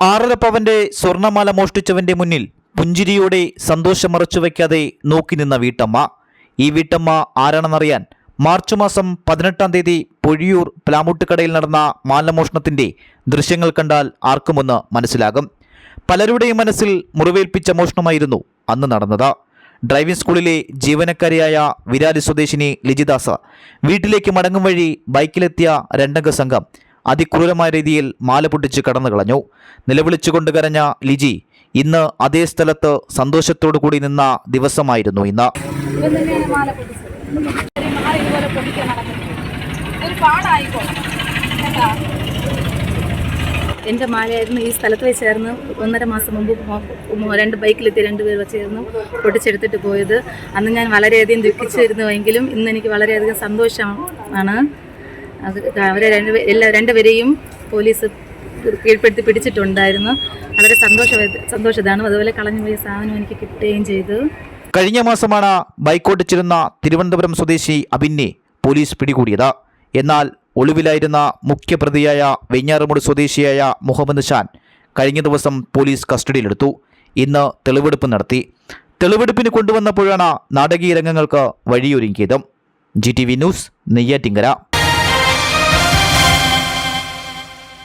6.5 പവന്റെ സ്വർണമാല മോഷ്ടിച്ചവന്റെ മുന്നിൽ പുഞ്ചിരിയോടെ സന്തോഷം മറച്ചുവെക്കാതെ നോക്കി നിന്ന വീട്ടമ്മ. ഈ വീട്ടമ്മ ആരാണെന്നറിയാൻ മാർച്ച് മാസം 18-ാം തീയതി പൊഴിയൂർ പ്ലാമൂട്ടുകടയിൽ നടന്ന മാലമോഷണത്തിന്റെ ദൃശ്യങ്ങൾ കണ്ടാൽ ആർക്കുമൊന്ന് മനസ്സിലാകും. പലരുടെയും മനസ്സിൽ മുറിവേൽപ്പിച്ച മോഷണമായിരുന്നു അന്ന് നടന്നത്. ഡ്രൈവിംഗ് സ്കൂളിലെ ജീവനക്കാരിയായ വിരാലി സ്വദേശിനി ലിജിദാസ് വീട്ടിലേക്ക് മടങ്ങും വഴി ബൈക്കിലെത്തിയ രണ്ടംഗ സംഘം അതിക്രൂരമായ രീതിയിൽ മാല പൊട്ടിച്ച് കടന്നു കളഞ്ഞു. നിലവിളിച്ചുകൊണ്ട് കരഞ്ഞ ലിജി ഇന്ന് അതേ സ്ഥലത്ത് സന്തോഷത്തോടു കൂടി നിന്ന ദിവസമായിരുന്നു ഇന്ന്. എൻ്റെ മാലയായിരുന്നു. ഈ സ്ഥലത്ത് വെച്ചായിരുന്നു 1.5 മാസം മുമ്പ് 2 ബൈക്കിലെത്തി 2 പേർ വെച്ചായിരുന്നു പൊട്ടിച്ചെടുത്തിട്ട് പോയത്. അന്ന് ഞാൻ വളരെയധികം ദുഃഖിച്ചിരുന്നുവെങ്കിലും ഇന്ന് എനിക്ക് വളരെയധികം സന്തോഷമാണ്. അത് അവരെ രണ്ടുപേരെയും പോലീസ് കീഴ്പ്പെടുത്തി പിടിച്ചിട്ടുണ്ടായിരുന്നു. വളരെ സന്തോഷമാണ്. അതുപോലെ കളഞ്ഞുപോയ സാധനം എനിക്ക് കിട്ടുകയും ചെയ്തു. കഴിഞ്ഞ മാസമാണ് ബൈക്കോട്ടിച്ചിരുന്ന തിരുവനന്തപുരം സ്വദേശി അബിനെ പോലീസ് പിടികൂടിയത്. എന്നാൽ ഒളിവിലായിരുന്ന മുഖ്യപ്രതിയായ വെഞ്ഞാറമൂട് സ്വദേശിയായ മുഹമ്മദ് ഷാൻ കഴിഞ്ഞ ദിവസം പോലീസ് കസ്റ്റഡിയിലെടുത്തു. ഇന്ന് തെളിവെടുപ്പ് നടത്തി. തെളിവെടുപ്പിന് കൊണ്ടുവന്നപ്പോഴാണ് നാടകീയ രംഗങ്ങൾക്ക് വഴിയൊരുങ്ങിയത്. GTV news, Neyyattinkara.